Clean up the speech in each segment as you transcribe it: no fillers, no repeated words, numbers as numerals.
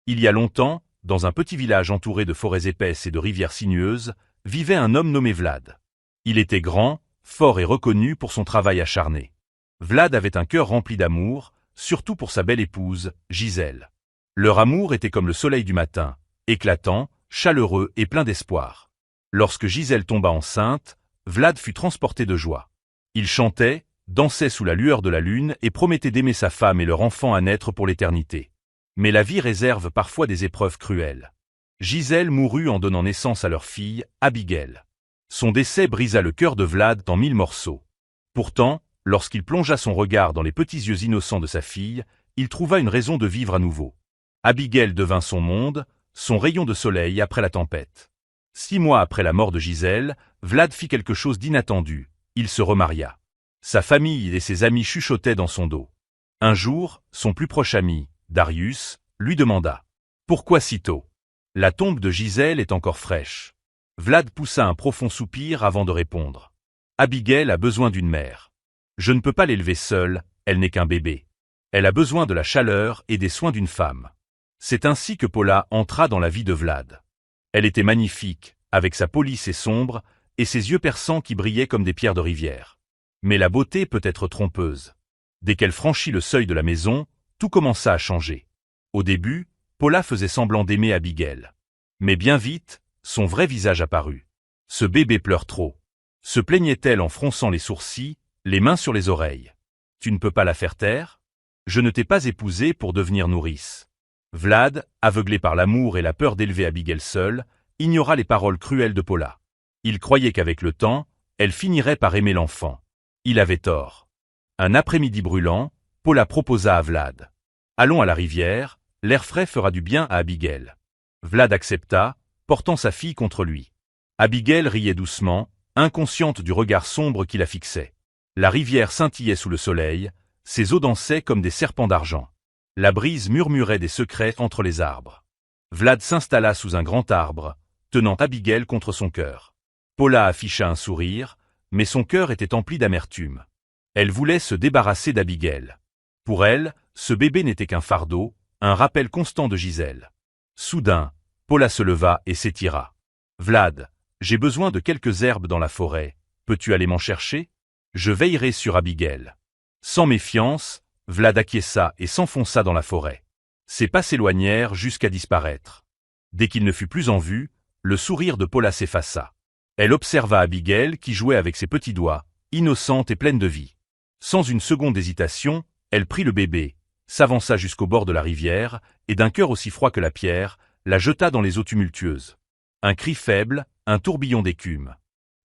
Il y a longtemps, dans un petit village entouré de forêts épaisses et de rivières sinueuses, vivait un homme nommé Vlad. Il était grand, fort et reconnu pour son travail acharné. Vlad avait un cœur rempli d'amour, surtout pour sa belle épouse, Gisèle. Leur amour était comme le soleil du matin, éclatant, chaleureux et plein d'espoir. Lorsque Gisèle tomba enceinte, Vlad fut transporté de joie. Il chantait, dansait sous la lueur de la lune et promettait d'aimer sa femme et leur enfant à naître pour l'éternité. Mais la vie réserve parfois des épreuves cruelles. Gisèle mourut en donnant naissance à leur fille, Abigail. Son décès brisa le cœur de Vlad en 1000 morceaux. Pourtant, lorsqu'il plongea son regard dans les petits yeux innocents de sa fille, il trouva une raison de vivre à nouveau. Abigail devint son monde, son rayon de soleil après la tempête. 6 mois après la mort de Gisèle, Vlad fit quelque chose d'inattendu, il se remaria. Sa famille et ses amis chuchotaient dans son dos. Un jour, son plus proche ami, Darius, lui demanda « Pourquoi si tôt ? La tombe de Gisèle est encore fraîche. » Vlad poussa un profond soupir avant de répondre. « Abigail a besoin d'une mère. Je ne peux pas l'élever seule, elle n'est qu'un bébé. Elle a besoin de la chaleur et des soins d'une femme. » C'est ainsi que Paula entra dans la vie de Vlad. Elle était magnifique, avec sa peau lisse et sombre, et ses yeux perçants qui brillaient comme des pierres de rivière. Mais la beauté peut être trompeuse. Dès qu'elle franchit le seuil de la maison, tout commença à changer. Au début, Paula faisait semblant d'aimer Abigail. Mais bien vite, son vrai visage apparut. Ce bébé pleure trop. Se plaignait-elle en fronçant les sourcils, les mains sur les oreilles. Tu ne peux pas la faire taire ? Je ne t'ai pas épousée pour devenir nourrice. Vlad, aveuglé par l'amour et la peur d'élever Abigail seule, ignora les paroles cruelles de Paula. Il croyait qu'avec le temps, elle finirait par aimer l'enfant. Il avait tort. Un après-midi brûlant, Paula proposa à Vlad. « Allons à la rivière, l'air frais fera du bien à Abigail. » Vlad accepta, portant sa fille contre lui. Abigail riait doucement, inconsciente du regard sombre qui la fixait. La rivière scintillait sous le soleil, ses eaux dansaient comme des serpents d'argent. La brise murmurait des secrets entre les arbres. Vlad s'installa sous un grand arbre, tenant Abigail contre son cœur. Paula afficha un sourire, mais son cœur était empli d'amertume. Elle voulait se débarrasser d'Abigail. Pour elle, ce bébé n'était qu'un fardeau, un rappel constant de Gisèle. Soudain, Paula se leva et s'étira. « Vlad, j'ai besoin de quelques herbes dans la forêt. Peux-tu aller m'en chercher ? Je veillerai sur Abigail. » Sans méfiance, Vlad acquiesça et s'enfonça dans la forêt. Ses pas s'éloignèrent jusqu'à disparaître. Dès qu'il ne fut plus en vue, le sourire de Paula s'effaça. Elle observa Abigail qui jouait avec ses petits doigts, innocente et pleine de vie. Sans une seconde d'hésitation, elle prit le bébé, s'avança jusqu'au bord de la rivière, et d'un cœur aussi froid que la pierre, la jeta dans les eaux tumultueuses. Un cri faible, un tourbillon d'écume.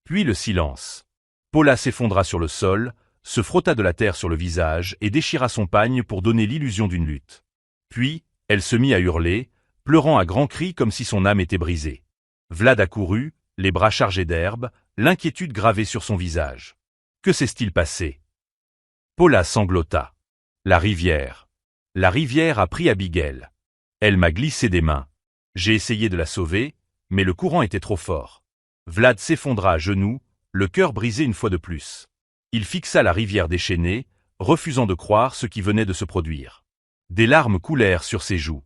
Puis le silence. Paula s'effondra sur le sol, se frotta de la terre sur le visage et déchira son pagne pour donner l'illusion d'une lutte. Puis, elle se mit à hurler, pleurant à grands cris comme si son âme était brisée. Vlad accourut, les bras chargés d'herbe, l'inquiétude gravée sur son visage. Que s'est-il passé ? Paula sanglota. La rivière. La rivière a pris Abigail. Elle m'a glissé des mains. J'ai essayé de la sauver, mais le courant était trop fort. Vlad s'effondra à genoux, le cœur brisé une fois de plus. Il fixa la rivière déchaînée, refusant de croire ce qui venait de se produire. Des larmes coulèrent sur ses joues.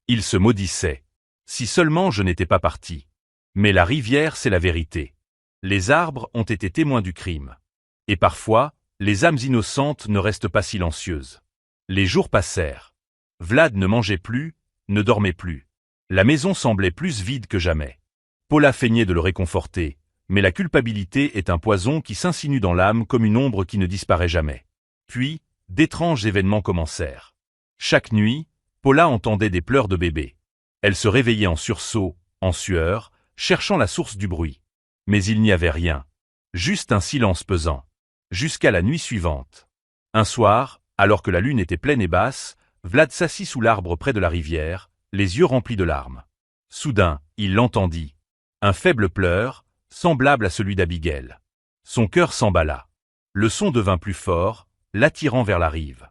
Il se maudissait. Si seulement je n'étais pas parti. Mais la rivière, c'est la vérité. Les arbres ont été témoins du crime. Et parfois, les âmes innocentes ne restent pas silencieuses. Les jours passèrent. Vlad ne mangeait plus, ne dormait plus. La maison semblait plus vide que jamais. Paula feignait de le réconforter, mais la culpabilité est un poison qui s'insinue dans l'âme comme une ombre qui ne disparaît jamais. Puis, d'étranges événements commencèrent. Chaque nuit, Paula entendait des pleurs de bébé. Elle se réveillait en sursaut, en sueur, cherchant la source du bruit. Mais il n'y avait rien. Juste un silence pesant. Jusqu'à la nuit suivante. Un soir, alors que la lune était pleine et basse, Vlad s'assit sous l'arbre près de la rivière, les yeux remplis de larmes. Soudain, il l'entendit. Un faible pleur, semblable à celui d'Abigail. Son cœur s'emballa. Le son devint plus fort, l'attirant vers la rive.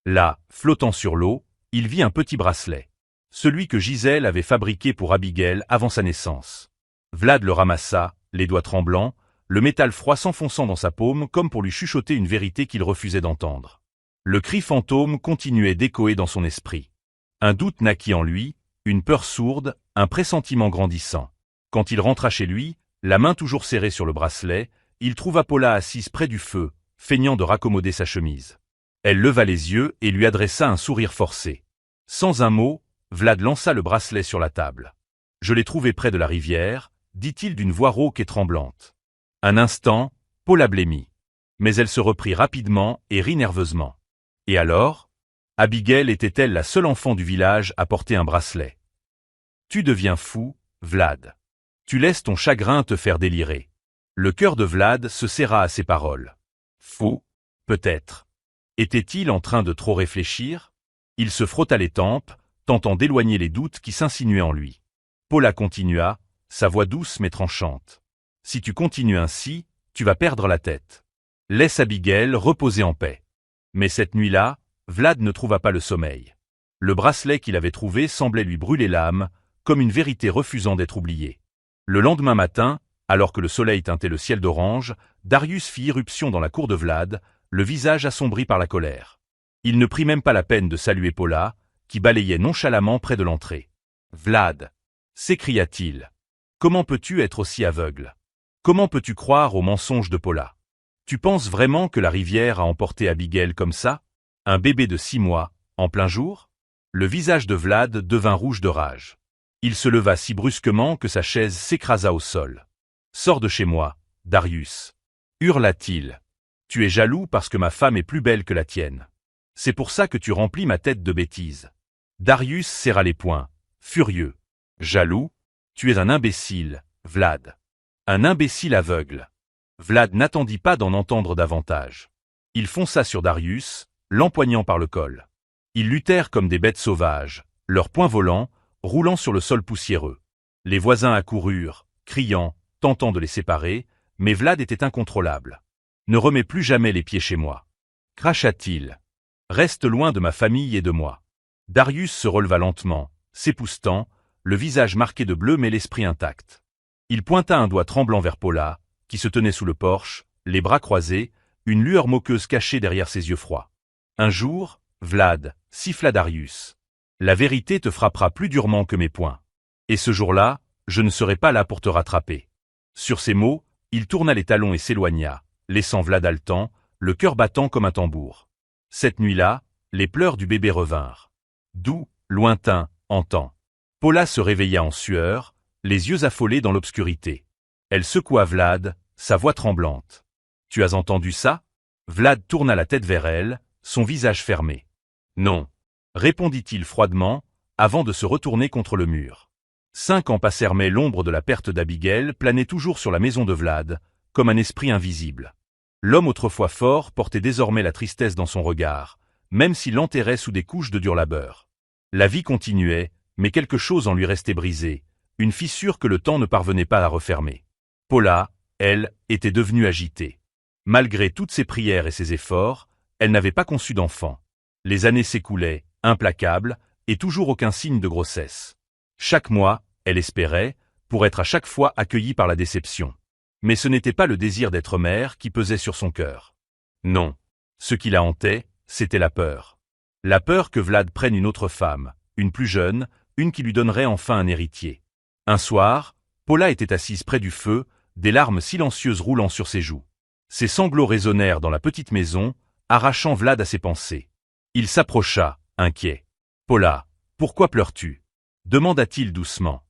Là, flottant sur l'eau, il vit un petit bracelet. Celui que Gisèle avait fabriqué pour Abigail avant sa naissance. Vlad le ramassa, les doigts tremblants, le métal froid s'enfonçant dans sa paume comme pour lui chuchoter une vérité qu'il refusait d'entendre. Le cri fantôme continuait d'échoer dans son esprit. Un doute naquit en lui, Une peur sourde, un pressentiment grandissant. Quand il rentra chez lui, la main toujours serrée sur le bracelet, il trouva Paula assise près du feu, feignant de raccommoder sa chemise. Elle leva les yeux et lui adressa un sourire forcé. Sans un mot, Vlad lança le bracelet sur la table. « Je l'ai trouvé près de la rivière », dit-il d'une voix rauque et tremblante. Un instant, Paula blêmit. Mais elle se reprit rapidement et rit nerveusement. Et alors? Abigail était-elle la seule enfant du village à porter un bracelet? Tu deviens fou, Vlad. Tu laisses ton chagrin te faire délirer. Le cœur de Vlad se serra à ces paroles. Fou? Peut-être. Était-il en train de trop réfléchir? Il se frotta les tempes, tentant d'éloigner les doutes qui s'insinuaient en lui. Paula continua, sa voix douce mais tranchante. Si tu continues ainsi, tu vas perdre la tête. Laisse Abigail reposer en paix. Mais cette nuit-là, Vlad ne trouva pas le sommeil. Le bracelet qu'il avait trouvé semblait lui brûler l'âme, comme une vérité refusant d'être oubliée. Le lendemain matin, alors que le soleil teintait le ciel d'orange, Darius fit irruption dans la cour de Vlad, le visage assombri par la colère. Il ne prit même pas la peine de saluer Paula, qui balayait nonchalamment près de l'entrée. « Vlad !» s'écria-t-il. « Comment peux-tu être aussi aveugle? Comment peux-tu croire aux mensonges de Paula? Tu penses vraiment que la rivière a emporté Abigail comme ça? Un bébé de 6 mois, en plein jour ?» Le visage de Vlad devint rouge de rage. Il se leva si brusquement que sa chaise s'écrasa au sol. « Sors de chez moi, Darius !» hurla-t-il. « Tu es jaloux parce que ma femme est plus belle que la tienne. C'est pour ça que tu remplis ma tête de bêtises. » Darius serra les poings, furieux. « Jaloux? Tu es un imbécile, Vlad. Un imbécile aveugle. » Vlad n'attendit pas d'en entendre davantage. Il fonça sur Darius, l'empoignant par le col. Ils luttèrent comme des bêtes sauvages, leurs poings volants, roulant sur le sol poussiéreux. Les voisins accoururent, criant, tentant de les séparer, mais Vlad était incontrôlable. « Ne remets plus jamais les pieds chez moi. » cracha-t-il. « Reste loin de ma famille et de moi. » Darius se releva lentement, s'époussetant, le visage marqué de bleu mais l'esprit intact. Il pointa un doigt tremblant vers Paula, qui se tenait sous le porche, les bras croisés, une lueur moqueuse cachée derrière ses yeux froids. « Un jour, Vlad, siffla Darius, la vérité te frappera plus durement que mes poings. Et ce jour-là, je ne serai pas là pour te rattraper. » Sur ces mots, il tourna les talons et s'éloigna, laissant Vlad haletant, le cœur battant comme un tambour. Cette nuit-là, les pleurs du bébé revinrent. Doux, lointains, entends. Paula se réveilla en sueur, les yeux affolés dans l'obscurité. Elle secoua Vlad, sa voix tremblante. « Tu as entendu ça ?» Vlad tourna la tête vers elle, son visage fermé. « Non », répondit-il froidement, avant de se retourner contre le mur. 5 ans passèrent mais l'ombre de la perte d'Abigail planait toujours sur la maison de Vlad, comme un esprit invisible. L'homme autrefois fort portait désormais la tristesse dans son regard, même s'il l'enterrait sous des couches de dur labeur. La vie continuait, mais quelque chose en lui restait brisé, une fissure que le temps ne parvenait pas à refermer. Paula, elle, était devenue agitée. Malgré toutes ses prières et ses efforts, elle n'avait pas conçu d'enfant. Les années s'écoulaient, implacables, et toujours aucun signe de grossesse. Chaque mois, elle espérait, pour être à chaque fois accueillie par la déception. Mais ce n'était pas le désir d'être mère qui pesait sur son cœur. Non. Ce qui la hantait, c'était la peur. La peur que Vlad prenne une autre femme, une plus jeune, une qui lui donnerait enfin un héritier. Un soir, Paula était assise près du feu, des larmes silencieuses roulant sur ses joues. Ses sanglots résonnèrent dans la petite maison, arrachant Vlad à ses pensées. Il s'approcha, inquiet. « Paula, pourquoi pleures-tu » demanda-t-il doucement.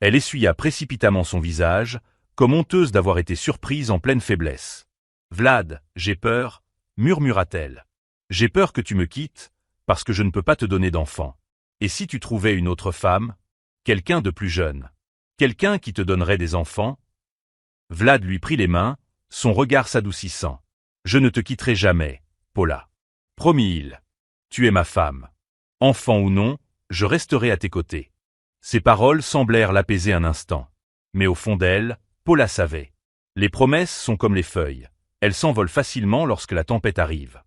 Elle essuya précipitamment son visage, comme honteuse d'avoir été surprise en pleine faiblesse. « Vlad, j'ai peur, » murmura-t-elle. « J'ai peur que tu me quittes, parce que je ne peux pas te donner d'enfant. Et si tu trouvais une autre femme, quelqu'un de plus jeune, quelqu'un qui te donnerait des enfants ?» Vlad lui prit les mains, son regard s'adoucissant. « Je ne te quitterai jamais, Paula. » Promit-il. « Tu es ma femme. Enfant ou non, je resterai à tes côtés. » Ces paroles semblèrent l'apaiser un instant. Mais au fond d'elle, Paula savait. Les promesses sont comme les feuilles. Elles s'envolent facilement lorsque la tempête arrive.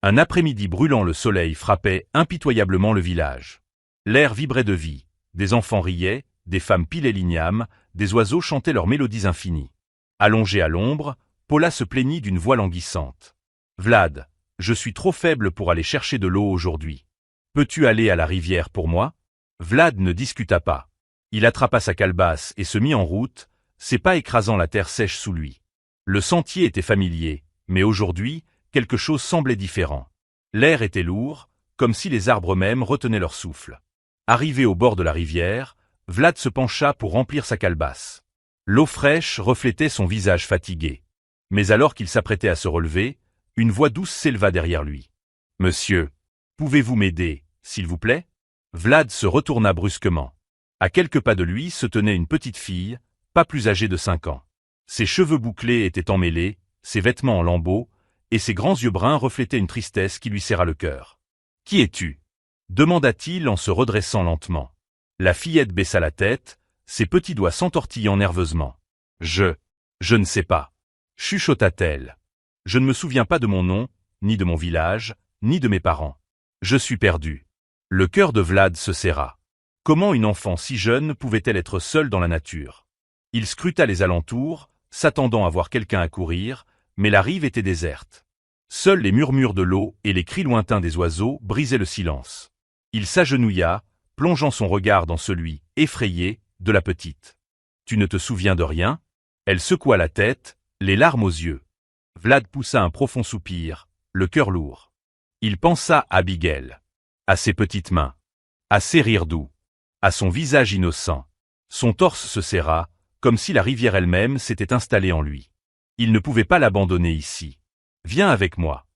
Un après-midi brûlant, le soleil frappait impitoyablement le village. L'air vibrait de vie. Des enfants riaient, des femmes pilaient l'igname, des oiseaux chantaient leurs mélodies infinies. Allongée à l'ombre, Paula se plaignit d'une voix languissante. « Vlad, je suis trop faible pour aller chercher de l'eau aujourd'hui. Peux-tu aller à la rivière pour moi ?» Vlad ne discuta pas. Il attrapa sa calebasse et se mit en route, ses pas écrasant la terre sèche sous lui. Le sentier était familier, mais aujourd'hui, quelque chose semblait différent. L'air était lourd, comme si les arbres mêmes retenaient leur souffle. Arrivé au bord de la rivière, Vlad se pencha pour remplir sa calebasse. L'eau fraîche reflétait son visage fatigué. Mais alors qu'il s'apprêtait à se relever, une voix douce s'éleva derrière lui. « Monsieur, pouvez-vous m'aider, s'il vous plaît ?» Vlad se retourna brusquement. À quelques pas de lui se tenait une petite fille, pas plus âgée de 5 ans. Ses cheveux bouclés étaient emmêlés, ses vêtements en lambeaux, et ses grands yeux bruns reflétaient une tristesse qui lui serra le cœur. « Qui es-tu » demanda-t-il en se redressant lentement. La fillette baissa la tête, ses petits doigts s'entortillant nerveusement. « Je ne sais pas. » chuchota-t-elle. « Je ne me souviens pas de mon nom, ni de mon village, ni de mes parents. Je suis perdue. » Le cœur de Vlad se serra. Comment une enfant si jeune pouvait-elle être seule dans la nature? Il scruta les alentours, s'attendant à voir quelqu'un accourir, mais la rive était déserte. Seuls les murmures de l'eau et les cris lointains des oiseaux brisaient le silence. Il s'agenouilla, plongeant son regard dans celui, effrayé, de la petite. « Tu ne te souviens de rien ?» Elle secoua la tête, les larmes aux yeux. Vlad poussa un profond soupir, le cœur lourd. Il pensa à Abigail, à ses petites mains, à ses rires doux, à son visage innocent. Son torse se serra, comme si la rivière elle-même s'était installée en lui. Il ne pouvait pas l'abandonner ici. « Viens avec moi, »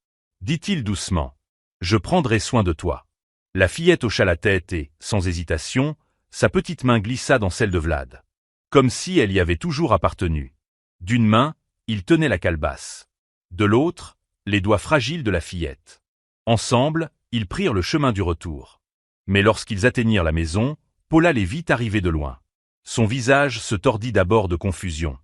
dit-il doucement. « Je prendrai soin de toi. » La fillette hocha la tête et, sans hésitation, sa petite main glissa dans celle de Vlad. Comme si elle y avait toujours appartenu. D'une main, il tenait la calebasse. De l'autre, les doigts fragiles de la fillette. Ensemble, ils prirent le chemin du retour. Mais lorsqu'ils atteignirent la maison, Paula les vit arriver de loin. Son visage se tordit d'abord de confusion.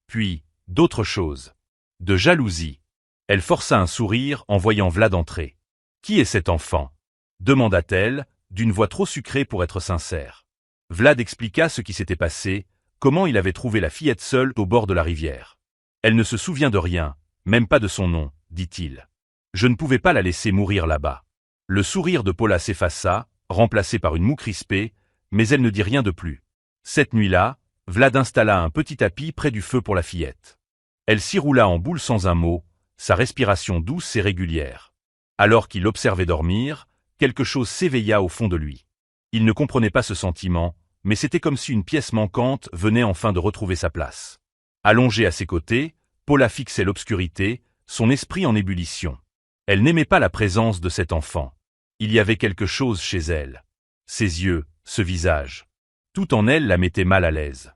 Puis, d'autre chose. De jalousie. Elle força un sourire en voyant Vlad entrer. « Qui est cet enfant ?» demanda-t-elle, d'une voix trop sucrée pour être sincère. Vlad expliqua ce qui s'était passé, comment il avait trouvé la fillette seule au bord de la rivière. Elle ne se souvient de rien, même pas de son nom, dit-il. Je ne pouvais pas la laisser mourir là-bas. Le sourire de Paula s'effaça, remplacé par une moue crispée, mais elle ne dit rien de plus. Cette nuit-là, Vlad installa un petit tapis près du feu pour la fillette. Elle s'y roula en boule sans un mot, sa respiration douce et régulière. Alors qu'il l'observait dormir, quelque chose s'éveilla au fond de lui. Il ne comprenait pas ce sentiment, mais c'était comme si une pièce manquante venait enfin de retrouver sa place. Allongée à ses côtés, Paula fixait l'obscurité, son esprit en ébullition. Elle n'aimait pas la présence de cet enfant. Il y avait quelque chose chez elle. Ses yeux, ce visage. Tout en elle la mettait mal à l'aise.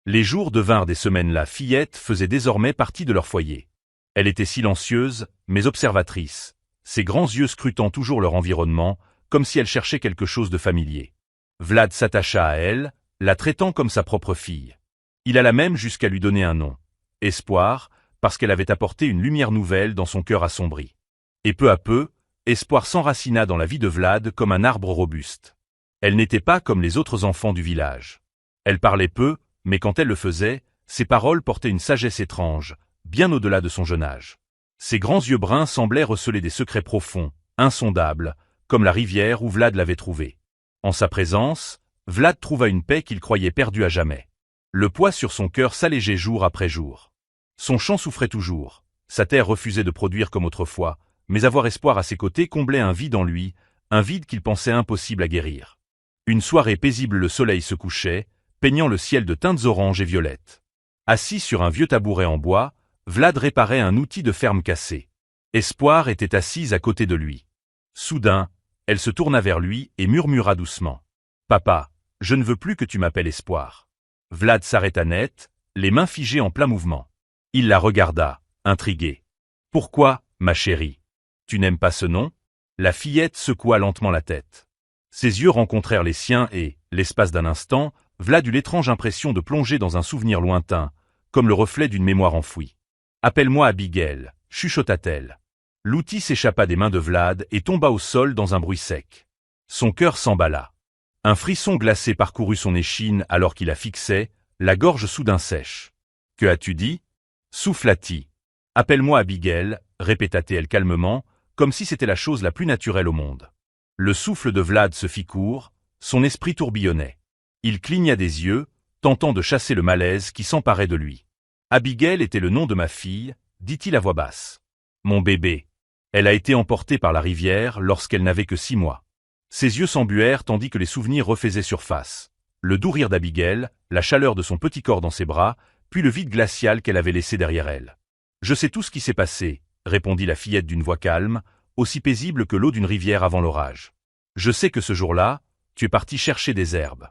Les jours devinrent des semaines. La fillette faisait désormais partie de leur foyer. Elle était silencieuse, mais observatrice, ses grands yeux scrutant toujours leur environnement, comme si elle cherchait quelque chose de familier. Vlad s'attacha à elle, la traitant comme sa propre fille. Il alla même jusqu'à lui donner un nom. Espoir, parce qu'elle avait apporté une lumière nouvelle dans son cœur assombri. Et peu à peu, Espoir s'enracina dans la vie de Vlad comme un arbre robuste. Elle n'était pas comme les autres enfants du village. Elle parlait peu, mais quand elle le faisait, ses paroles portaient une sagesse étrange, bien au-delà de son jeune âge. Ses grands yeux bruns semblaient receler des secrets profonds, insondables, comme la rivière où Vlad l'avait trouvée. En sa présence, Vlad trouva une paix qu'il croyait perdue à jamais. Le poids sur son cœur s'allégeait jour après jour. Son champ souffrait toujours, sa terre refusait de produire comme autrefois, mais avoir Espoir à ses côtés comblait un vide en lui, un vide qu'il pensait impossible à guérir. Une soirée paisible, le soleil se couchait, peignant le ciel de teintes oranges et violettes. Assis sur un vieux tabouret en bois, Vlad réparait un outil de ferme cassé. Espoir était assise à côté de lui. Soudain, elle se tourna vers lui et murmura doucement. « Papa, je ne veux plus que tu m'appelles Espoir. » Vlad s'arrêta net, les mains figées en plein mouvement. Il la regarda, intrigué. « Pourquoi, ma chérie? Tu n'aimes pas ce nom ?» La fillette secoua lentement la tête. Ses yeux rencontrèrent les siens et, l'espace d'un instant, Vlad eut l'étrange impression de plonger dans un souvenir lointain, comme le reflet d'une mémoire enfouie. « Appelle-moi Abigail, » chuchota-t-elle. L'outil s'échappa des mains de Vlad et tomba au sol dans un bruit sec. Son cœur s'emballa. Un frisson glacé parcourut son échine alors qu'il la fixait, la gorge soudain sèche. « Que as-tu dit » souffla-t-il. « Appelle-moi Abigail, » répéta-t-elle calmement, comme si c'était la chose la plus naturelle au monde. Le souffle de Vlad se fit court, son esprit tourbillonnait. Il cligna des yeux, tentant de chasser le malaise qui s'emparait de lui. Abigail était le nom de ma fille, dit-il à voix basse. Mon bébé. Elle a été emportée par la rivière lorsqu'elle n'avait que 6 mois. Ses yeux s'embuèrent tandis que les souvenirs refaisaient surface. Le doux rire d'Abigail, la chaleur de son petit corps dans ses bras, puis le vide glacial qu'elle avait laissé derrière elle. Je sais tout ce qui s'est passé, répondit la fillette d'une voix calme, aussi paisible que l'eau d'une rivière avant l'orage. Je sais que ce jour-là, tu es parti chercher des herbes.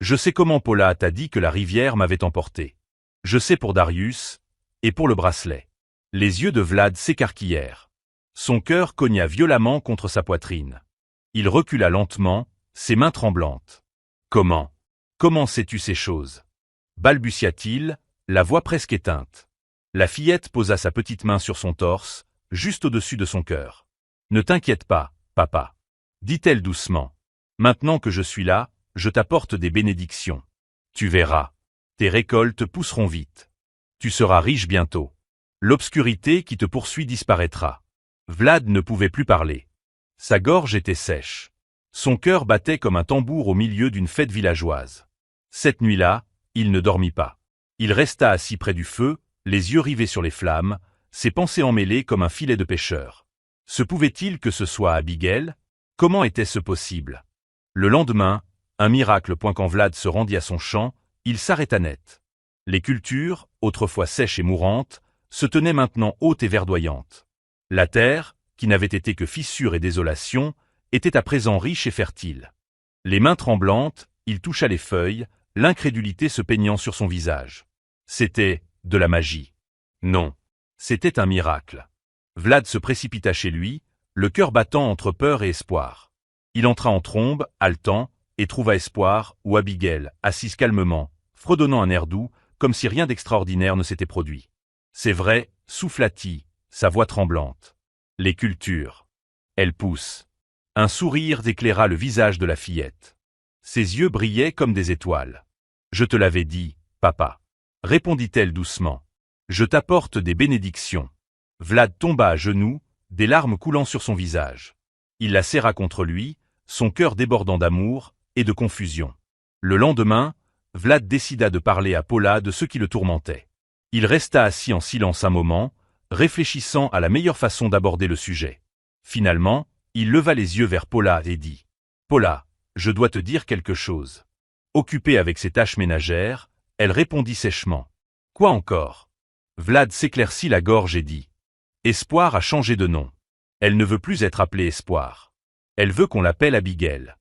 Je sais comment Paula t'a dit que la rivière m'avait emporté. Je sais pour Darius, et pour le bracelet. Les yeux de Vlad s'écarquillèrent. Son cœur cogna violemment contre sa poitrine. Il recula lentement, ses mains tremblantes. Comment sais-tu ces choses? Balbutia-t-il, la voix presque éteinte. La fillette posa sa petite main sur son torse, juste au-dessus de son cœur. Ne t'inquiète pas, papa, dit-elle doucement. Maintenant que je suis là, je t'apporte des bénédictions. Tu verras. Tes récoltes pousseront vite. Tu seras riche bientôt. L'obscurité qui te poursuit disparaîtra. Vlad ne pouvait plus parler. Sa gorge était sèche. Son cœur battait comme un tambour au milieu d'une fête villageoise. Cette nuit-là, il ne dormit pas. Il resta assis près du feu, les yeux rivés sur les flammes, ses pensées emmêlées comme un filet de pêcheur. Se pouvait-il que ce soit Abigail? Comment était-ce possible? Le lendemain, un miracle point quand Vlad se rendit à son champ, il s'arrêta net. Les cultures, autrefois sèches et mourantes, se tenaient maintenant hautes et verdoyantes. La terre, qui n'avait été que fissure et désolation, était à présent riche et fertile. Les mains tremblantes, il toucha les feuilles, l'incrédulité se peignant sur son visage. C'était de la magie. Non, c'était un miracle. Vlad se précipita chez lui, le cœur battant entre peur et espoir. Il entra en trombe, haletant, et trouva Espoir ou Abigail, assise calmement, fredonnant un air doux, comme si rien d'extraordinaire ne s'était produit. C'est vrai, souffla-t-il, sa voix tremblante. Les cultures. Elles poussent. Un sourire éclaira le visage de la fillette. Ses yeux brillaient comme des étoiles. Je te l'avais dit, papa, répondit-elle doucement. Je t'apporte des bénédictions. Vlad tomba à genoux, des larmes coulant sur son visage. Il la serra contre lui, son cœur débordant d'amour et de confusion. Le lendemain, Vlad décida de parler à Paula de ce qui le tourmentait. Il resta assis en silence un moment, réfléchissant à la meilleure façon d'aborder le sujet. Finalement, il leva les yeux vers Paula et dit « Paula, je dois te dire quelque chose. » Occupée avec ses tâches ménagères, elle répondit sèchement. « Quoi encore ?» Vlad s'éclaircit la gorge et dit « Espoir a changé de nom. Elle ne veut plus être appelée Espoir. Elle veut qu'on l'appelle Abigail. »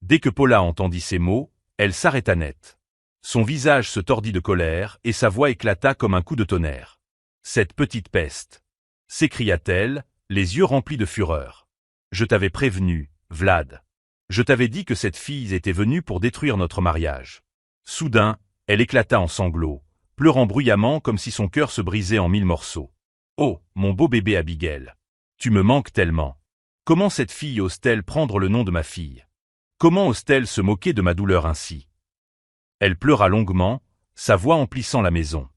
Dès que Paula entendit ces mots, elle s'arrêta net. Son visage se tordit de colère et sa voix éclata comme un coup de tonnerre. « Cette petite peste !» s'écria-t-elle, les yeux remplis de fureur. « Je t'avais prévenu, Vlad. Je t'avais dit que cette fille était venue pour détruire notre mariage. » Soudain, elle éclata en sanglots, pleurant bruyamment comme si son cœur se brisait en 1000 morceaux. « Oh, mon beau bébé Abigail, tu me manques tellement. Comment cette fille ose-t-elle prendre le nom de ma fille? Comment ose-t-elle se moquer de ma douleur ainsi ?» Elle pleura longuement, sa voix emplissant la maison.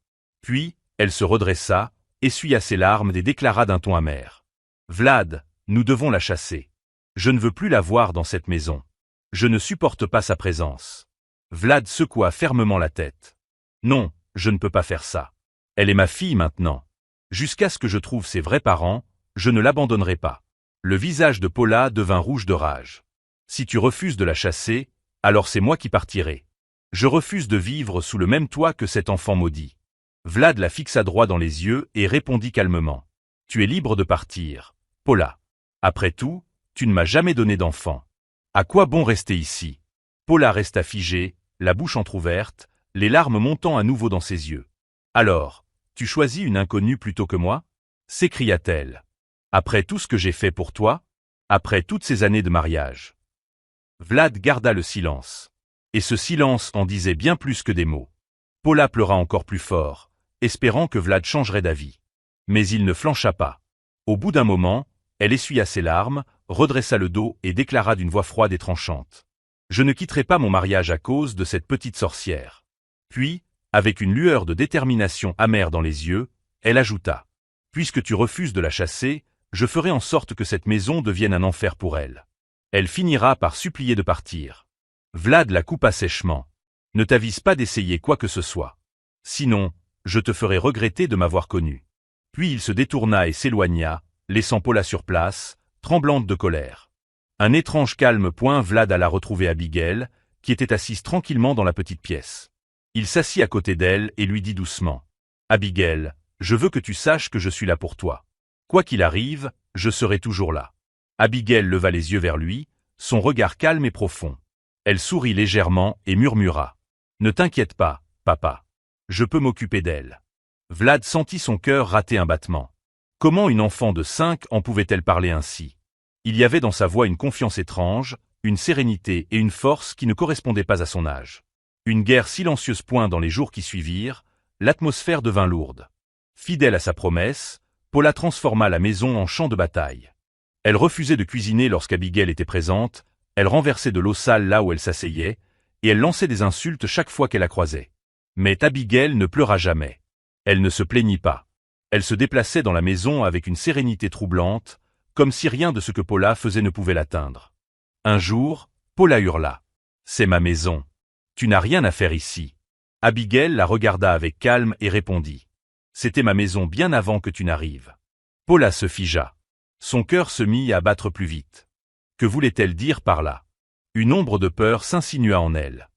Puis, elle se redressa, essuya ses larmes et déclara d'un ton amer. « Vlad, nous devons la chasser. Je ne veux plus la voir dans cette maison. Je ne supporte pas sa présence. » Vlad secoua fermement la tête. « Non, je ne peux pas faire ça. Elle est ma fille maintenant. Jusqu'à ce que je trouve ses vrais parents, je ne l'abandonnerai pas. » Le visage de Paula devint rouge de rage. « Si tu refuses de la chasser, alors c'est moi qui partirai. Je refuse de vivre sous le même toit que cet enfant maudit. » Vlad la fixa droit dans les yeux et répondit calmement. « Tu es libre de partir, Paula. Après tout, tu ne m'as jamais donné d'enfant. À quoi bon rester ici ?» Paula resta figée, la bouche entr'ouverte, les larmes montant à nouveau dans ses yeux. « Alors, tu choisis une inconnue plutôt que moi ?» s'écria-t-elle. « Après tout ce que j'ai fait pour toi? Après toutes ces années de mariage ?» Vlad garda le silence. Et ce silence en disait bien plus que des mots. Paula pleura encore plus fort, espérant que Vlad changerait d'avis. Mais il ne flancha pas. Au bout d'un moment, elle essuya ses larmes, redressa le dos et déclara d'une voix froide et tranchante. « Je ne quitterai pas mon mariage à cause de cette petite sorcière. » Puis, avec une lueur de détermination amère dans les yeux, elle ajouta. « Puisque tu refuses de la chasser, je ferai en sorte que cette maison devienne un enfer pour elle. Elle finira par supplier de partir. Vlad la coupa sèchement. Ne t'avise pas d'essayer quoi que ce soit. Sinon, je te ferai regretter de m'avoir connu. Puis il se détourna et s'éloigna, laissant Paula sur place, tremblante de colère. Un étrange calme point Vlad alla retrouver Abigail, qui était assise tranquillement dans la petite pièce. Il s'assit à côté d'elle et lui dit doucement. « Abigail, je veux que tu saches que je suis là pour toi. Quoi qu'il arrive, je serai toujours là. » Abigail leva les yeux vers lui, son regard calme et profond. Elle sourit légèrement et murmura. « Ne t'inquiète pas, papa. Je peux m'occuper d'elle. » Vlad sentit son cœur rater un battement. Comment une enfant de 5 ans pouvait-elle parler ainsi? Il y avait dans sa voix une confiance étrange, une sérénité et une force qui ne correspondaient pas à son âge. Une guerre silencieuse point dans les jours qui suivirent, l'atmosphère devint lourde. Fidèle à sa promesse, Paula transforma la maison en champ de bataille. Elle refusait de cuisiner lorsqu'Abigail était présente, elle renversait de l'eau sale là où elle s'asseyait, et elle lançait des insultes chaque fois qu'elle la croisait. Mais Abigail ne pleura jamais. Elle ne se plaignit pas. Elle se déplaçait dans la maison avec une sérénité troublante, comme si rien de ce que Paula faisait ne pouvait l'atteindre. Un jour, Paula hurla. « C'est ma maison. Tu n'as rien à faire ici. » Abigail la regarda avec calme et répondit. « C'était ma maison bien avant que tu n'arrives. » Paula se figea. Son cœur se mit à battre plus vite. Que voulait-elle dire par là? Une ombre de peur s'insinua en elle.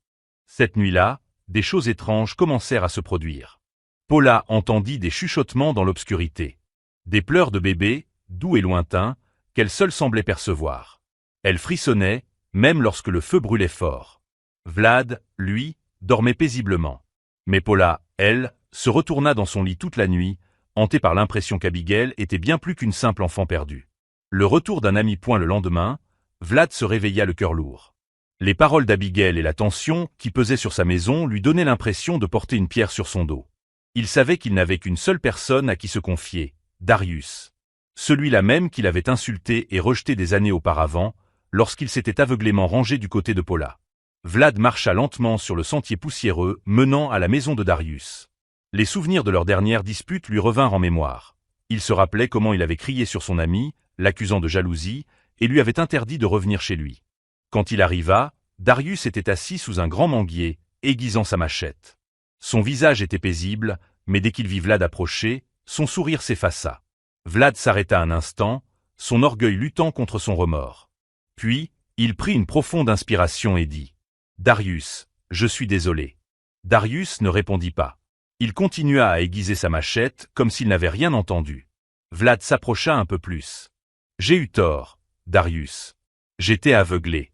Cette nuit-là, des choses étranges commencèrent à se produire. Paula entendit des chuchotements dans l'obscurité. Des pleurs de bébé, doux et lointains, qu'elle seule semblait percevoir. Elle frissonnait, même lorsque le feu brûlait fort. Vlad, lui, dormait paisiblement. Mais Paula, elle, se retourna dans son lit toute la nuit, hantée par l'impression qu'Abigail était bien plus qu'une simple enfant perdue. Le retour d'un ami point le lendemain, Vlad se réveilla le cœur lourd. Les paroles d'Abigail et la tension qui pesait sur sa maison lui donnaient l'impression de porter une pierre sur son dos. Il savait qu'il n'avait qu'une seule personne à qui se confier, Darius. Celui-là même qu'il avait insulté et rejeté des années auparavant, lorsqu'il s'était aveuglément rangé du côté de Paula. Vlad marcha lentement sur le sentier poussiéreux menant à la maison de Darius. Les souvenirs de leur dernière dispute lui revinrent en mémoire. Il se rappelait comment il avait crié sur son ami, l'accusant de jalousie, et lui avait interdit de revenir chez lui. Quand il arriva, Darius était assis sous un grand manguier, aiguisant sa machette. Son visage était paisible, mais dès qu'il vit Vlad approcher, son sourire s'effaça. Vlad s'arrêta un instant, son orgueil luttant contre son remords. Puis, il prit une profonde inspiration et dit « Darius, je suis désolé. » Darius ne répondit pas. Il continua à aiguiser sa machette comme s'il n'avait rien entendu. Vlad s'approcha un peu plus. « J'ai eu tort, Darius. J'étais aveuglé.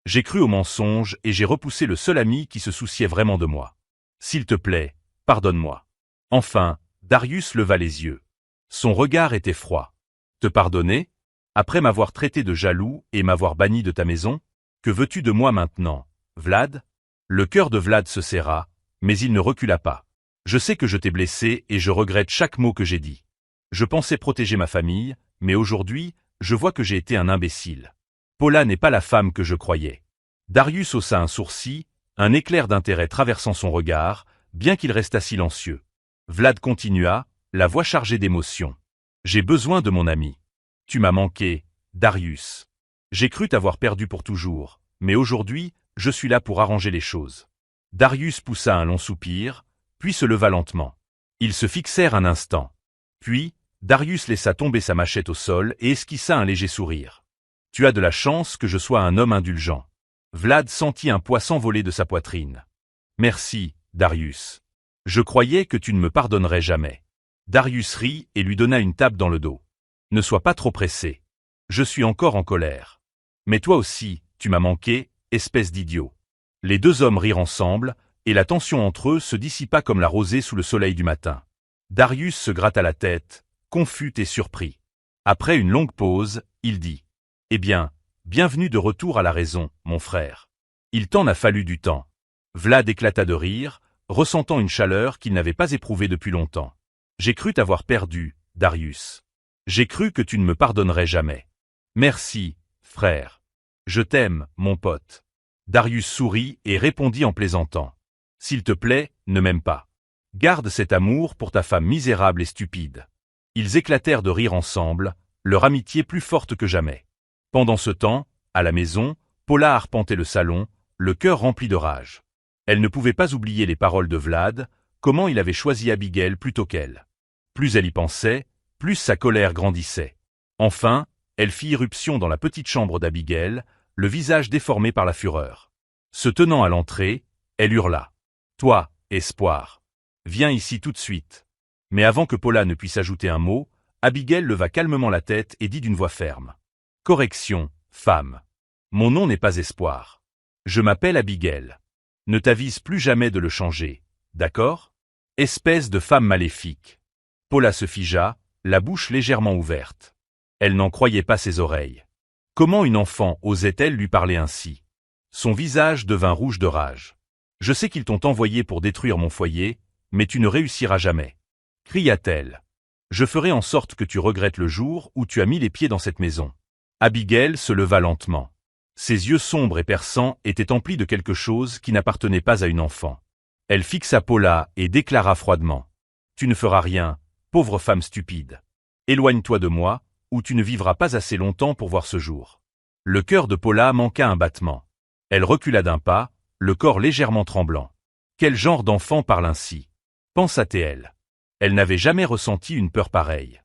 J'ai cru au mensonge et j'ai repoussé le seul ami qui se souciait vraiment de moi. S'il te plaît, pardonne-moi. » Enfin, Darius leva les yeux. Son regard était froid. « Te pardonner? Après m'avoir traité de jaloux et m'avoir banni de ta maison? Que veux-tu de moi maintenant, Vlad ?» Le cœur de Vlad se serra, mais il ne recula pas. « Je sais que je t'ai blessé et je regrette chaque mot que j'ai dit. Je pensais protéger ma famille, mais aujourd'hui, je vois que j'ai été un imbécile. Paula n'est pas la femme que je croyais. » Darius haussa un sourcil, un éclair d'intérêt traversant son regard, bien qu'il restât silencieux. Vlad continua, la voix chargée d'émotion. « J'ai besoin de mon ami. Tu m'as manqué, Darius. J'ai cru t'avoir perdu pour toujours, mais aujourd'hui, je suis là pour arranger les choses. » Darius poussa un long soupir, puis se leva lentement. Ils se fixèrent un instant. Puis, Darius laissa tomber sa machette au sol et esquissa un léger sourire. « Tu as de la chance que je sois un homme indulgent. » Vlad sentit un poids s'envoler de sa poitrine. « Merci, Darius. Je croyais que tu ne me pardonnerais jamais. » Darius rit et lui donna une tape dans le dos. « Ne sois pas trop pressé. Je suis encore en colère. Mais toi aussi, tu m'as manqué, espèce d'idiot. » Les deux hommes rirent ensemble, et la tension entre eux se dissipa comme la rosée sous le soleil du matin. Darius se gratta la tête, confus et surpris. Après une longue pause, il dit « Eh bien, bienvenue de retour à la raison, mon frère. Il t'en a fallu du temps. » Vlad éclata de rire, ressentant une chaleur qu'il n'avait pas éprouvée depuis longtemps. « J'ai cru t'avoir perdu, Darius. J'ai cru que tu ne me pardonnerais jamais. Merci, frère. Je t'aime, mon pote. » Darius sourit et répondit en plaisantant. « S'il te plaît, ne m'aime pas. Garde cet amour pour ta femme misérable et stupide. » Ils éclatèrent de rire ensemble, leur amitié plus forte que jamais. Pendant ce temps, à la maison, Paula arpentait le salon, le cœur rempli de rage. Elle ne pouvait pas oublier les paroles de Vlad, comment il avait choisi Abigail plutôt qu'elle. Plus elle y pensait, plus sa colère grandissait. Enfin, elle fit irruption dans la petite chambre d'Abigail, le visage déformé par la fureur. Se tenant à l'entrée, elle hurla. « Toi, Espoir, viens ici tout de suite. » Mais avant que Paula ne puisse ajouter un mot, Abigail leva calmement la tête et dit d'une voix ferme. « Correction, femme. Mon nom n'est pas Espoir. Je m'appelle Abigail. Ne t'avise plus jamais de le changer, d'accord? Espèce de femme maléfique. » Paula se figea, la bouche légèrement ouverte. Elle n'en croyait pas ses oreilles. Comment une enfant osait-elle lui parler ainsi? Son visage devint rouge de rage. « Je sais qu'ils t'ont envoyé pour détruire mon foyer, mais tu ne réussiras jamais. » cria-t-elle. « Je ferai en sorte que tu regrettes le jour où tu as mis les pieds dans cette maison. » Abigail se leva lentement. Ses yeux sombres et perçants étaient emplis de quelque chose qui n'appartenait pas à une enfant. Elle fixa Paula et déclara froidement. « Tu ne feras rien, pauvre femme stupide. Éloigne-toi de moi, ou tu ne vivras pas assez longtemps pour voir ce jour. » Le cœur de Paula manqua un battement. Elle recula d'un pas, le corps légèrement tremblant. Quel genre d'enfant parle ainsi? Pensa-t-elle. Elle n'avait jamais ressenti une peur pareille.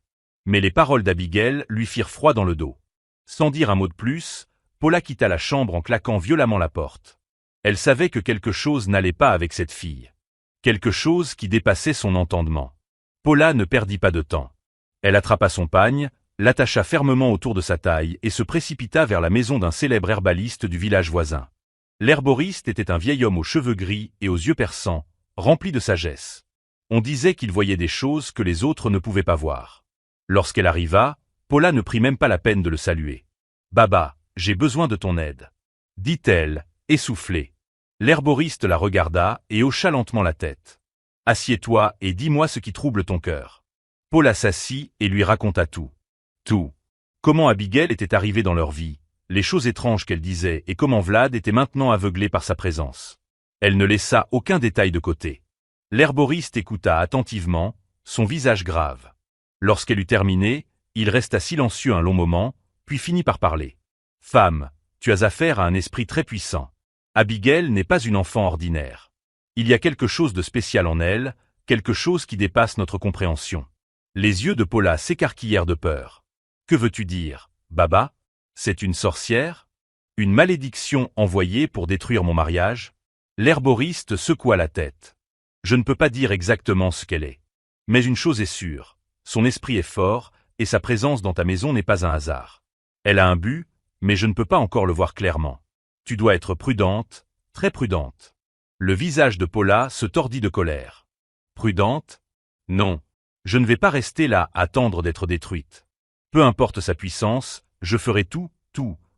Mais les paroles d'Abigail lui firent froid dans le dos. Sans dire un mot de plus, Paula quitta la chambre en claquant violemment la porte. Elle savait que quelque chose n'allait pas avec cette fille. Quelque chose qui dépassait son entendement. Paula ne perdit pas de temps. Elle attrapa son pagne, l'attacha fermement autour de sa taille et se précipita vers la maison d'un célèbre herbaliste du village voisin. L'herboriste était un vieil homme aux cheveux gris et aux yeux perçants, rempli de sagesse. On disait qu'il voyait des choses que les autres ne pouvaient pas voir. Lorsqu'elle arriva, Paula ne prit même pas la peine de le saluer. « Baba, j'ai besoin de ton aide. » dit-elle, essoufflée. L'herboriste la regarda et hocha lentement la tête. « Assieds-toi et dis-moi ce qui trouble ton cœur. » Paula s'assit et lui raconta tout. Tout. Comment Abigail était arrivée dans leur vie, les choses étranges qu'elle disait et comment Vlad était maintenant aveuglé par sa présence. Elle ne laissa aucun détail de côté. L'herboriste écouta attentivement, son visage grave. Lorsqu'elle eut terminé, il resta silencieux un long moment, puis finit par parler. « Femme, tu as affaire à un esprit très puissant. Abigail n'est pas une enfant ordinaire. Il y a quelque chose de spécial en elle, quelque chose qui dépasse notre compréhension. » Les yeux de Paula s'écarquillèrent de peur. « Que veux-tu dire, Baba? C'est une sorcière? Une malédiction envoyée pour détruire mon mariage ?» L'herboriste secoua la tête. « Je ne peux pas dire exactement ce qu'elle est. Mais une chose est sûre, son esprit est fort, et sa présence dans ta maison n'est pas un hasard. Elle a un but, mais je ne peux pas encore le voir clairement. Tu dois être prudente, très prudente. » Le visage de Paula se tordit de colère. « Prudente? Non. Je ne vais pas rester là à attendre d'être détruite. Peu importe sa puissance, je ferai tout,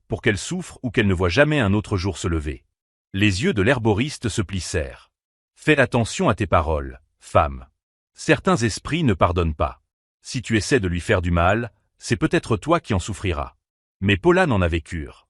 pour qu'elle souffre ou qu'elle ne voie jamais un autre jour se lever. » Les yeux de l'herboriste se plissèrent. « Fais attention à tes paroles, femme. Certains esprits ne pardonnent pas. Si tu essaies de lui faire du mal, c'est peut-être toi qui en souffriras. » Mais Paula n'en avait cure.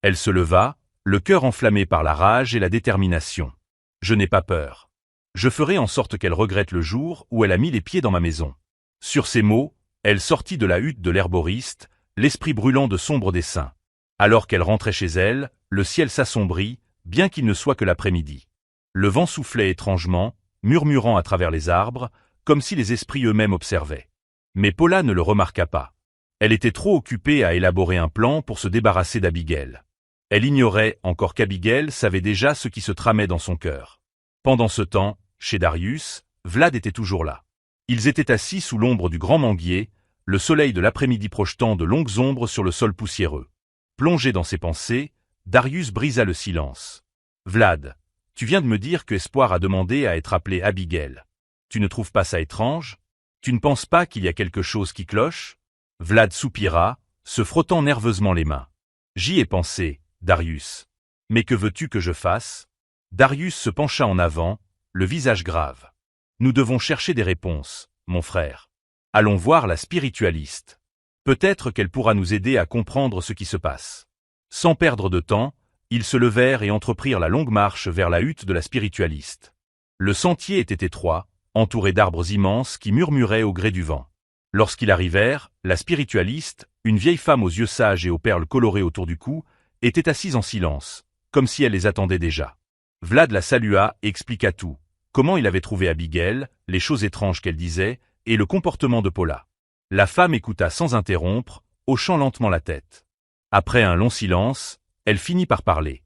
Elle se leva, le cœur enflammé par la rage et la détermination. « Je n'ai pas peur. Je ferai en sorte qu'elle regrette le jour où elle a mis les pieds dans ma maison. » Sur ces mots, elle sortit de la hutte de l'herboriste, l'esprit brûlant de sombres desseins. Alors qu'elle rentrait chez elle, le ciel s'assombrit, bien qu'il ne soit que l'après-midi. Le vent soufflait étrangement, murmurant à travers les arbres, comme si les esprits eux-mêmes observaient. Mais Paula ne le remarqua pas. Elle était trop occupée à élaborer un plan pour se débarrasser d'Abigail. Elle ignorait encore qu'Abigail savait déjà ce qui se tramait dans son cœur. Pendant ce temps, chez Darius, Vlad était toujours là. Ils étaient assis sous l'ombre du grand manguier, le soleil de l'après-midi projetant de longues ombres sur le sol poussiéreux. Plongé dans ses pensées, Darius brisa le silence. « Vlad, tu viens de me dire que Espoir a demandé à être appelé Abigail. Tu ne trouves pas ça étrange? Tu ne penses pas qu'il y a quelque chose qui cloche ?» Vlad soupira, se frottant nerveusement les mains. « J'y ai pensé, Darius. Mais que veux-tu que je fasse ?» Darius se pencha en avant, le visage grave. « Nous devons chercher des réponses, mon frère. Allons voir la spiritualiste. Peut-être qu'elle pourra nous aider à comprendre ce qui se passe. » Sans perdre de temps, ils se levèrent et entreprirent la longue marche vers la hutte de la spiritualiste. Le sentier était étroit, entouré d'arbres immenses qui murmuraient au gré du vent. Lorsqu'ils arrivèrent, la spiritualiste, une vieille femme aux yeux sages et aux perles colorées autour du cou, était assise en silence, comme si elle les attendait déjà. Vlad la salua et expliqua tout, comment il avait trouvé Abigail, les choses étranges qu'elle disait, et le comportement de Paula. La femme écouta sans interrompre, hochant lentement la tête. Après un long silence, elle finit par parler.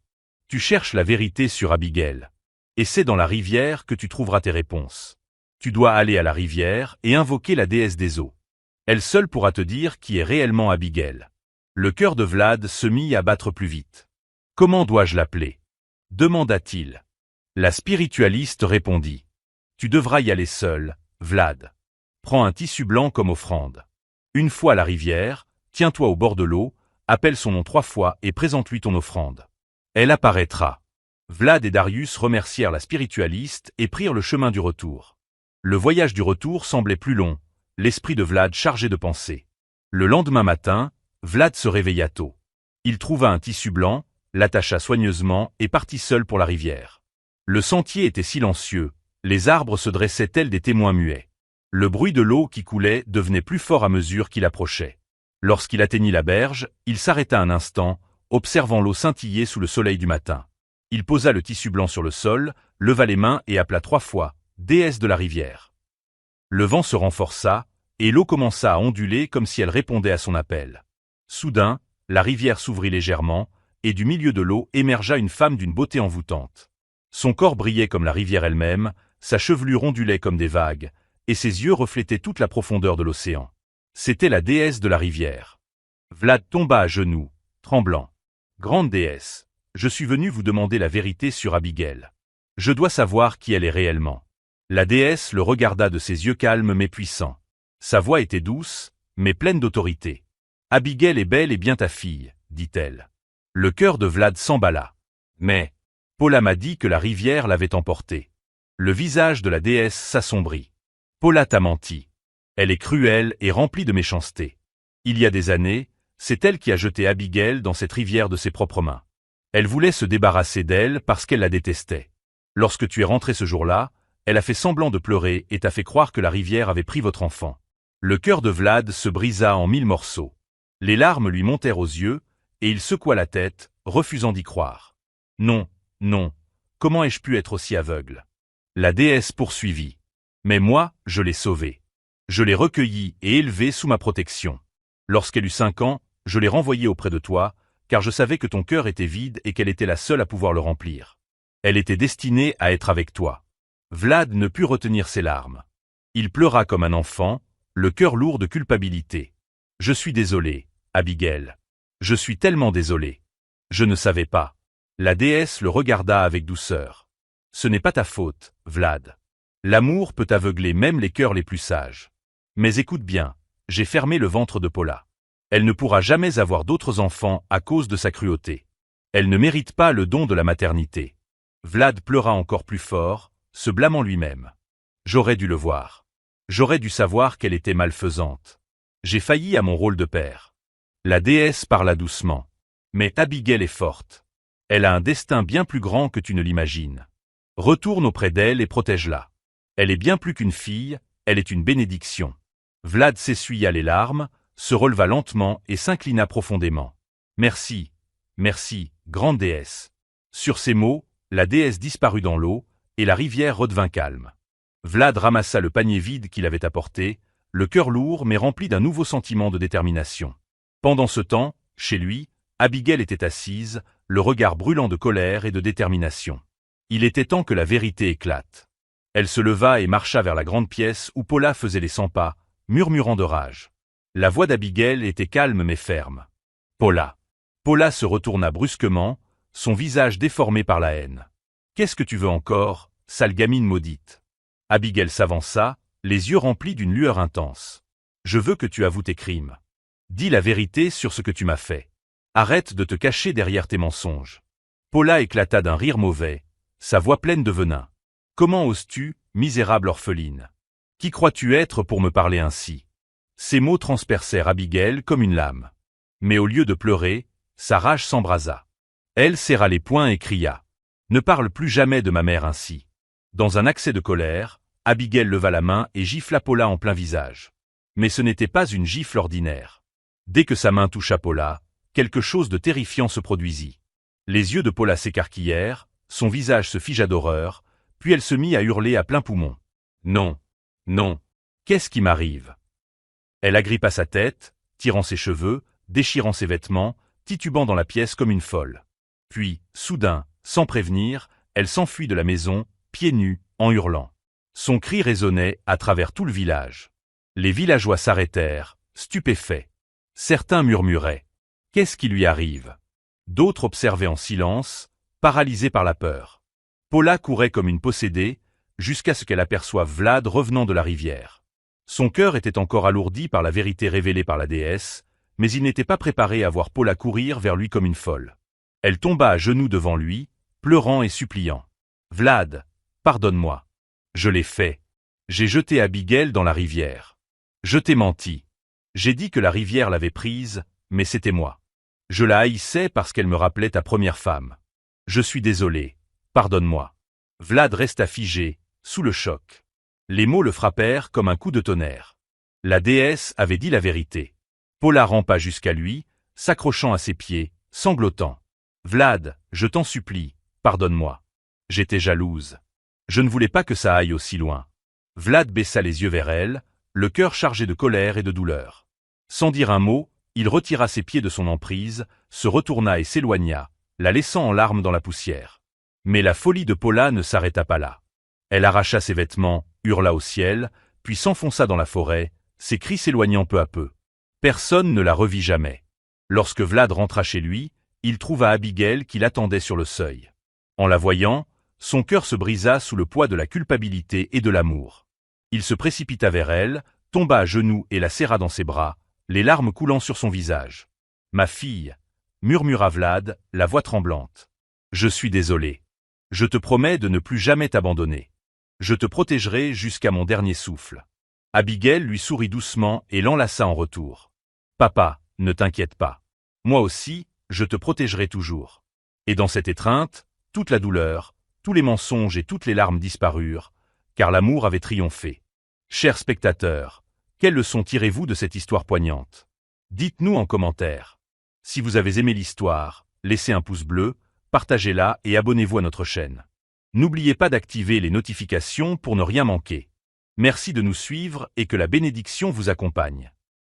Tu cherches la vérité sur Abigail. Et c'est dans la rivière que tu trouveras tes réponses. Tu dois aller à la rivière et invoquer la déesse des eaux. Elle seule pourra te dire qui est réellement Abigail. Le cœur de Vlad se mit à battre plus vite. Comment dois-je l'appeler? Demanda-t-il. La spiritualiste répondit. Tu devras y aller seul, Vlad. Prends un tissu blanc comme offrande. Une fois à la rivière, tiens-toi au bord de l'eau, appelle son nom 3 fois et présente-lui ton offrande. Elle apparaîtra. Vlad et Darius remercièrent la spiritualiste et prirent le chemin du retour. Le voyage du retour semblait plus long, l'esprit de Vlad chargé de pensées. Le lendemain matin, Vlad se réveilla tôt. Il trouva un tissu blanc, l'attacha soigneusement et partit seul pour la rivière. Le sentier était silencieux, les arbres se dressaient tels des témoins muets. Le bruit de l'eau qui coulait devenait plus fort à mesure qu'il approchait. Lorsqu'il atteignit la berge, il s'arrêta un instant, observant l'eau scintiller sous le soleil du matin. Il posa le tissu blanc sur le sol, leva les mains et appela 3 fois, déesse de la rivière. Le vent se renforça, et l'eau commença à onduler comme si elle répondait à son appel. Soudain, la rivière s'ouvrit légèrement, et du milieu de l'eau émergea une femme d'une beauté envoûtante. Son corps brillait comme la rivière elle-même, sa chevelure ondulait comme des vagues, et ses yeux reflétaient toute la profondeur de l'océan. C'était la déesse de la rivière. Vlad tomba à genoux, tremblant. Grande déesse, je suis venu vous demander la vérité sur Abigail. Je dois savoir qui elle est réellement. La déesse le regarda de ses yeux calmes mais puissants. Sa voix était douce, mais pleine d'autorité. Abigail est belle et bien ta fille, dit-elle. Le cœur de Vlad s'emballa. Mais, Paula m'a dit que la rivière l'avait emportée. Le visage de la déesse s'assombrit. Paula t'a menti. Elle est cruelle et remplie de méchanceté. Il y a des années, c'est elle qui a jeté Abigail dans cette rivière de ses propres mains. Elle voulait se débarrasser d'elle parce qu'elle la détestait. Lorsque tu es rentré ce jour-là, elle a fait semblant de pleurer et t'a fait croire que la rivière avait pris votre enfant. Le cœur de Vlad se brisa en 1000 morceaux. Les larmes lui montèrent aux yeux, et il secoua la tête, refusant d'y croire. Non, non, comment ai-je pu être aussi aveugle? La déesse poursuivit. Mais moi, je l'ai sauvée. Je l'ai recueillie et élevée sous ma protection. Lorsqu'elle eut 5 ans, je l'ai renvoyée auprès de toi, car je savais que ton cœur était vide et qu'elle était la seule à pouvoir le remplir. Elle était destinée à être avec toi. Vlad ne put retenir ses larmes. Il pleura comme un enfant, le cœur lourd de culpabilité. Je suis désolé, Abigail. Je suis tellement désolé. Je ne savais pas. La déesse le regarda avec douceur. Ce n'est pas ta faute, Vlad. L'amour peut aveugler même les cœurs les plus sages. Mais écoute bien, j'ai fermé le ventre de Paula. Elle ne pourra jamais avoir d'autres enfants à cause de sa cruauté. Elle ne mérite pas le don de la maternité. Vlad pleura encore plus fort, se blâmant lui-même. J'aurais dû le voir. J'aurais dû savoir qu'elle était malfaisante. J'ai failli à mon rôle de père. La déesse parla doucement. Mais Abigail est forte. Elle a un destin bien plus grand que tu ne l'imagines. Retourne auprès d'elle et protège-la. Elle est bien plus qu'une fille, elle est une bénédiction. Vlad s'essuya les larmes, se releva lentement et s'inclina profondément. Merci, merci, grande déesse. Sur ces mots, la déesse disparut dans l'eau, et la rivière redevint calme. Vlad ramassa le panier vide qu'il avait apporté, le cœur lourd mais rempli d'un nouveau sentiment de détermination. Pendant ce temps, chez lui, Abigail était assise, le regard brûlant de colère et de détermination. Il était temps que la vérité éclate. Elle se leva et marcha vers la grande pièce où Paula faisait les 100 pas, murmurant de rage. La voix d'Abigail était calme mais ferme. Paula. Paula se retourna brusquement, son visage déformé par la haine. Qu'est-ce que tu veux encore, sale gamine maudite? Abigail s'avança, les yeux remplis d'une lueur intense. Je veux que tu avoues tes crimes. Dis la vérité sur ce que tu m'as fait. Arrête de te cacher derrière tes mensonges. Paula éclata d'un rire mauvais, sa voix pleine de venin. Comment oses-tu, misérable orpheline? Qui crois-tu être pour me parler ainsi? Ces mots transpercèrent Abigail comme une lame. Mais au lieu de pleurer, sa rage s'embrasa. Elle serra les poings et cria. Ne parle plus jamais de ma mère ainsi. Dans un accès de colère, Abigail leva la main et gifla Paula en plein visage. Mais ce n'était pas une gifle ordinaire. Dès que sa main toucha Paula, quelque chose de terrifiant se produisit. Les yeux de Paula s'écarquillèrent, son visage se figea d'horreur, puis elle se mit à hurler à plein poumon. Non, non, qu'est-ce qui m'arrive? Elle agrippa sa tête, tirant ses cheveux, déchirant ses vêtements, titubant dans la pièce comme une folle. Puis, soudain, sans prévenir, elle s'enfuit de la maison, pieds nus, en hurlant. Son cri résonnait à travers tout le village. Les villageois s'arrêtèrent, stupéfaits. Certains murmuraient « Qu'est-ce qui lui arrive ?» D'autres observaient en silence, paralysés par la peur. Paula courait comme une possédée, jusqu'à ce qu'elle aperçoive Vlad revenant de la rivière. Son cœur était encore alourdi par la vérité révélée par la déesse, mais il n'était pas préparé à voir Paula courir vers lui comme une folle. Elle tomba à genoux devant lui, pleurant et suppliant. « Vlad, pardonne-moi. Je l'ai fait. J'ai jeté Abigail dans la rivière. Je t'ai menti. J'ai dit que la rivière l'avait prise, mais c'était moi. Je la haïssais parce qu'elle me rappelait ta première femme. Je suis désolé. Pardonne-moi. » Vlad resta figé, sous le choc. Les mots le frappèrent comme un coup de tonnerre. La déesse avait dit la vérité. Paula rampa jusqu'à lui, s'accrochant à ses pieds, sanglotant. « Vlad, je t'en supplie, pardonne-moi. J'étais jalouse. Je ne voulais pas que ça aille aussi loin. » Vlad baissa les yeux vers elle, le cœur chargé de colère et de douleur. Sans dire un mot, il retira ses pieds de son emprise, se retourna et s'éloigna, la laissant en larmes dans la poussière. Mais la folie de Paula ne s'arrêta pas là. Elle arracha ses vêtements, hurla au ciel, puis s'enfonça dans la forêt, ses cris s'éloignant peu à peu. Personne ne la revit jamais. Lorsque Vlad rentra chez lui, il trouva Abigail qui l'attendait sur le seuil. En la voyant, son cœur se brisa sous le poids de la culpabilité et de l'amour. Il se précipita vers elle, tomba à genoux et la serra dans ses bras, les larmes coulant sur son visage. « Ma fille, » murmura Vlad, la voix tremblante. « Je suis désolé. Je te promets de ne plus jamais t'abandonner. Je te protégerai jusqu'à mon dernier souffle. » Abigail lui sourit doucement et l'enlaça en retour. « Papa, ne t'inquiète pas. Moi aussi, je te protégerai toujours. » Et dans cette étreinte, toute la douleur, tous les mensonges et toutes les larmes disparurent, car l'amour avait triomphé. Chers spectateurs, quelle leçon tirez-vous de cette histoire poignante? Dites-nous en commentaire. Si vous avez aimé l'histoire, laissez un pouce bleu, partagez-la et abonnez-vous à notre chaîne. N'oubliez pas d'activer les notifications pour ne rien manquer. Merci de nous suivre et que la bénédiction vous accompagne.